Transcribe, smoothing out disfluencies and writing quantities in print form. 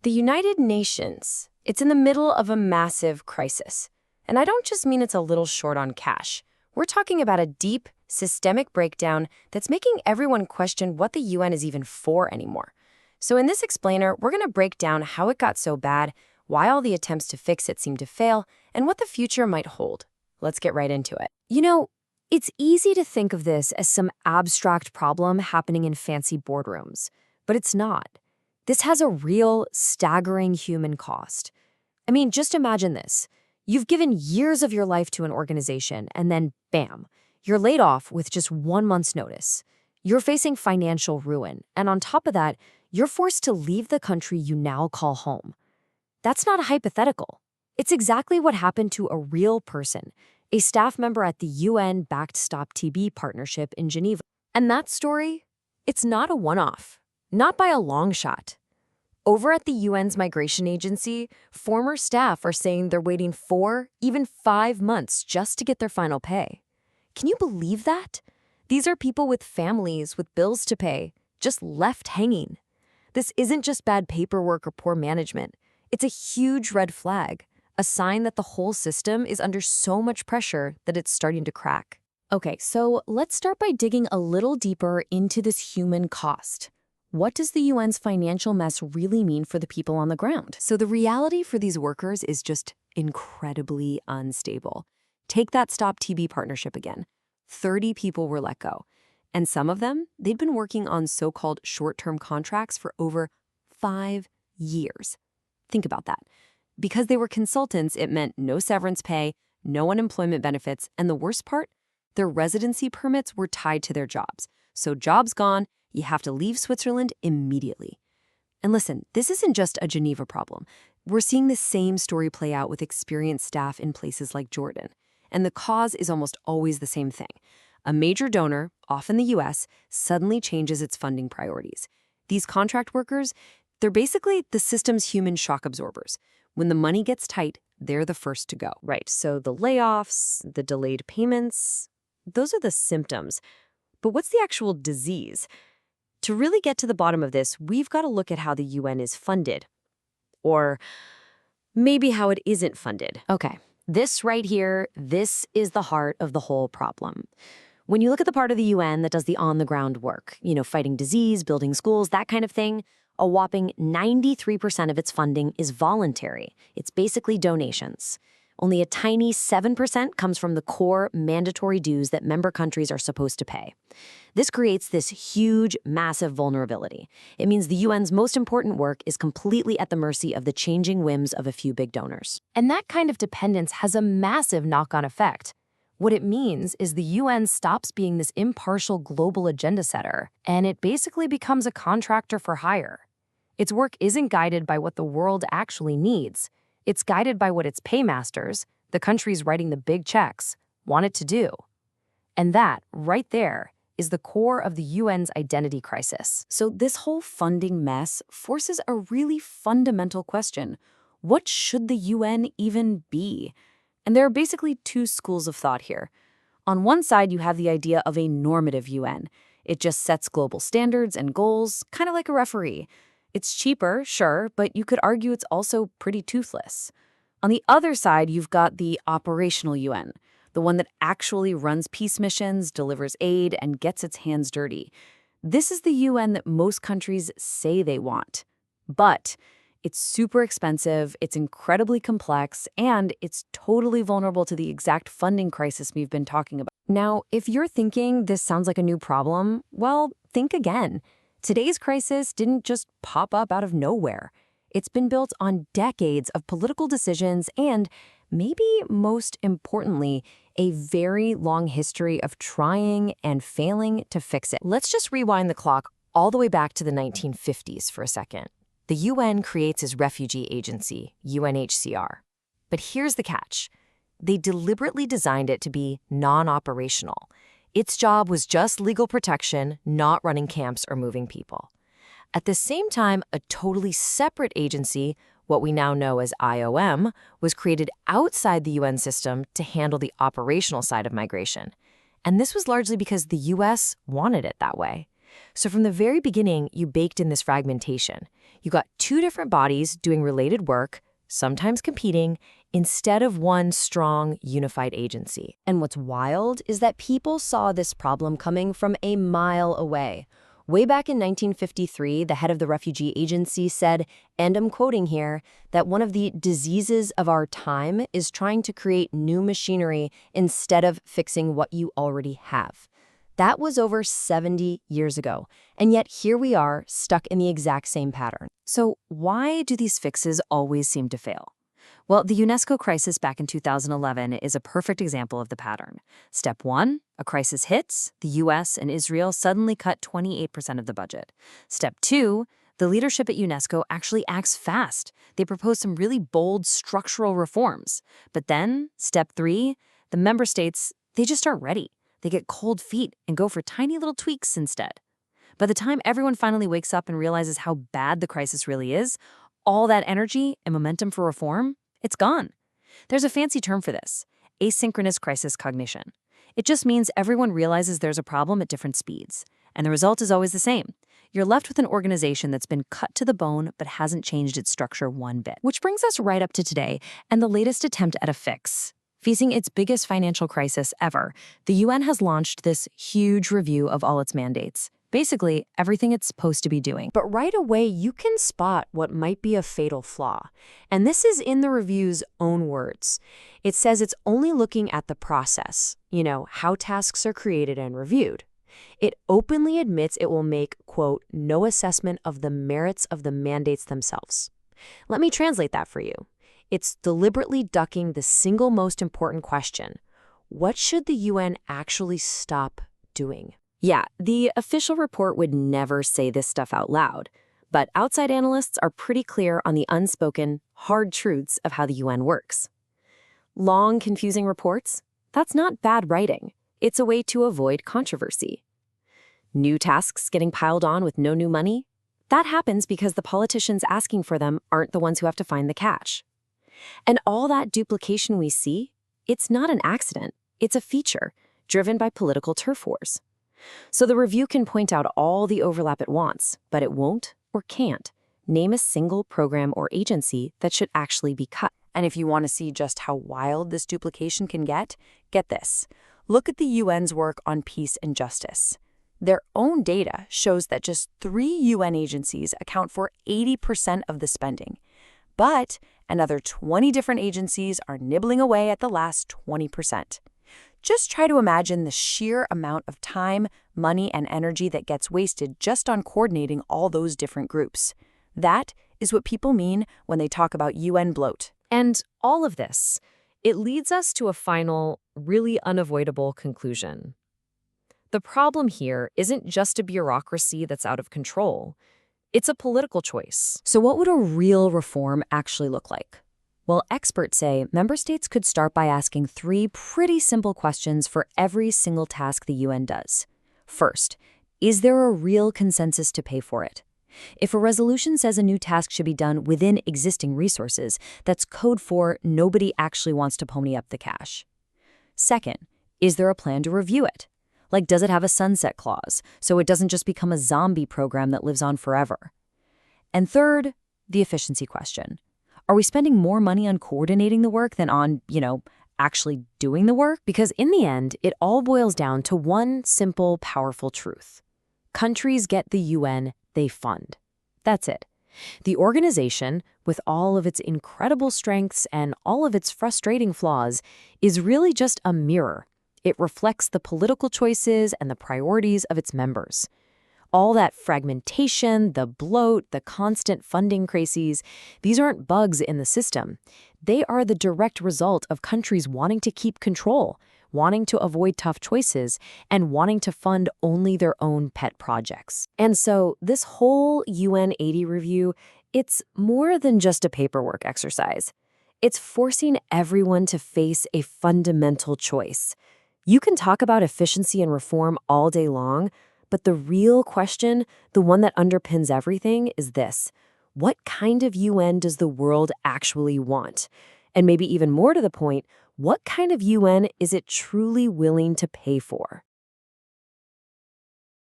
The United Nations. It's in the middle of a massive crisis. And I don't just mean it's a little short on cash. We're talking about a deep, systemic breakdown that's making everyone question what the UN is even for anymore. So in this explainer, we're going to break down how it got so bad, why all the attempts to fix it seem to fail, and what the future might hold. Let's get right into it. You know, it's easy to think of this as some abstract problem happening in fancy boardrooms, but it's not. This has a real, staggering human cost. I mean, just imagine this. You've given years of your life to an organization, and then, bam, you're laid off with just 1 month's notice. You're facing financial ruin, and on top of that, you're forced to leave the country you now call home. That's not a hypothetical. It's exactly what happened to a real person, a staff member at the UN-backed Stop TB partnership in Geneva. And that story, it's not a one-off, not by a long shot. Over at the UN's migration agency, former staff are saying they're waiting 4, even 5 months just to get their final pay. Can you believe that? These are people with families, with bills to pay, just left hanging. This isn't just bad paperwork or poor management. It's a huge red flag, a sign that the whole system is under so much pressure that it's starting to crack. Okay, so let's start by digging a little deeper into this human cost. What does the UN's financial mess really mean for the people on the ground? So the reality for these workers is just incredibly unstable. Take that Stop TB partnership again. 30 people were let go. And some of them, they'd been working on so-called short-term contracts for over 5 years. Think about that. Because they were consultants, it meant no severance pay, no unemployment benefits, and the worst part, their residency permits were tied to their jobs. So jobs gone, you have to leave Switzerland immediately. And listen, this isn't just a Geneva problem. We're seeing the same story play out with experienced staff in places like Jordan. And the cause is almost always the same thing. A major donor, often the US, suddenly changes its funding priorities. These contract workers, they're basically the system's human shock absorbers. When the money gets tight, they're the first to go. Right, so the layoffs, the delayed payments, those are the symptoms. But what's the actual disease? To really get to the bottom of this, we've got to look at how the UN is funded. Or maybe how it isn't funded. Okay, this right here, this is the heart of the whole problem. When you look at the part of the UN that does the on-the-ground work, fighting disease, building schools, that kind of thing, a whopping 93% of its funding is voluntary. It's basically donations. Only a tiny 7% comes from the core mandatory dues that member countries are supposed to pay. This creates this huge, massive vulnerability. It means the UN's most important work is completely at the mercy of the changing whims of a few big donors. And that kind of dependence has a massive knock-on effect. What it means is the UN stops being this impartial global agenda setter, and it basically becomes a contractor for hire. Its work isn't guided by what the world actually needs. It's guided by what its paymasters, the countries writing the big checks, want it to do. And that, right there, is the core of the UN's identity crisis. So this whole funding mess forces a really fundamental question. What should the UN even be? And there are basically 2 schools of thought here. On one side, you have the idea of a normative UN. It just sets global standards and goals, kind of like a referee. It's cheaper, sure, but you could argue it's also pretty toothless. On the other side, you've got the operational UN, the one that actually runs peace missions, delivers aid, and gets its hands dirty. This is the UN that most countries say they want. But it's super expensive, it's incredibly complex, and it's totally vulnerable to the exact funding crisis we've been talking about. Now, if you're thinking this sounds like a new problem, well, think again. Today's crisis didn't just pop up out of nowhere. It's been built on decades of political decisions and, maybe most importantly, a very long history of trying and failing to fix it. Let's just rewind the clock all the way back to the 1950s for a second. The UN creates its refugee agency, UNHCR. But here's the catch. They deliberately designed it to be non-operational. Its job was just legal protection, not running camps or moving people. At the same time, a totally separate agency, what we now know as IOM, was created outside the UN system to handle the operational side of migration. And this was largely because the US wanted it that way. So from the very beginning, you baked in this fragmentation. You got two different bodies doing related work, sometimes competing, instead of one strong, unified agency. And what's wild is that people saw this problem coming from a mile away. Way back in 1953, the head of the refugee agency said, and I'm quoting here, that one of the diseases of our time is trying to create new machinery instead of fixing what you already have. That was over 70 years ago, and yet here we are, stuck in the exact same pattern. So why do these fixes always seem to fail? Well, the UNESCO crisis back in 2011 is a perfect example of the pattern. Step 1, a crisis hits, the US and Israel suddenly cut 28% of the budget. Step 2, the leadership at UNESCO actually acts fast. They propose some really bold structural reforms. But then, step 3, the member states, they just aren't ready. They get cold feet and go for tiny little tweaks instead. By the time everyone finally wakes up and realizes how bad the crisis really is, all that energy and momentum for reform, it's gone. There's a fancy term for this, asynchronous crisis cognition. It just means everyone realizes there's a problem at different speeds, and the result is always the same. You're left with an organization that's been cut to the bone but hasn't changed its structure one bit. Which brings us right up to today and the latest attempt at a fix. Facing its biggest financial crisis ever, the UN has launched this huge review of all its mandates. Basically, everything it's supposed to be doing. But right away, you can spot what might be a fatal flaw. And this is in the review's own words. It says it's only looking at the process, how tasks are created and reviewed. It openly admits it will make, quote, no assessment of the merits of the mandates themselves. Let me translate that for you. It's deliberately ducking the single most important question. What should the UN actually stop doing? Yeah, the official report would never say this stuff out loud, but outside analysts are pretty clear on the unspoken, hard truths of how the UN works. Long, confusing reports? That's not bad writing. It's a way to avoid controversy. New tasks getting piled on with no new money? That happens because the politicians asking for them aren't the ones who have to find the cash. And all that duplication we see, it's not an accident. It's a feature, driven by political turf wars. So the review can point out all the overlap it wants, but it won't or can't name a single program or agency that should actually be cut. And if you want to see just how wild this duplication can get this. Look at the UN's work on peace and justice. Their own data shows that just 3 UN agencies account for 80% of the spending. But another 20 different agencies are nibbling away at the last 20%. Just try to imagine the sheer amount of time, money, and energy that gets wasted just on coordinating all those different groups. That is what people mean when they talk about UN bloat. And all of this, it leads us to a final, really unavoidable conclusion. The problem here isn't just a bureaucracy that's out of control. It's a political choice. So what would a real reform actually look like? Well, experts say member states could start by asking 3 pretty simple questions for every single task the UN does. First, is there a real consensus to pay for it? If a resolution says a new task should be done within existing resources, that's code for nobody actually wants to pony up the cash. Second, is there a plan to review it? Like, does it have a sunset clause, so it doesn't just become a zombie program that lives on forever? And third, the efficiency question. Are we spending more money on coordinating the work than on, actually doing the work? Because in the end, it all boils down to one simple, powerful truth. Countries get the UN they fund. That's it. The organization, with all of its incredible strengths and all of its frustrating flaws, is really just a mirror. It reflects the political choices and the priorities of its members. All that fragmentation, the bloat, the constant funding crises, these aren't bugs in the system. They are the direct result of countries wanting to keep control, wanting to avoid tough choices, and wanting to fund only their own pet projects. And so this whole UN 80 review, it's more than just a paperwork exercise. It's forcing everyone to face a fundamental choice. You can talk about efficiency and reform all day long, but the real question, the one that underpins everything, is this. What kind of UN does the world actually want? And maybe even more to the point, what kind of UN is it truly willing to pay for?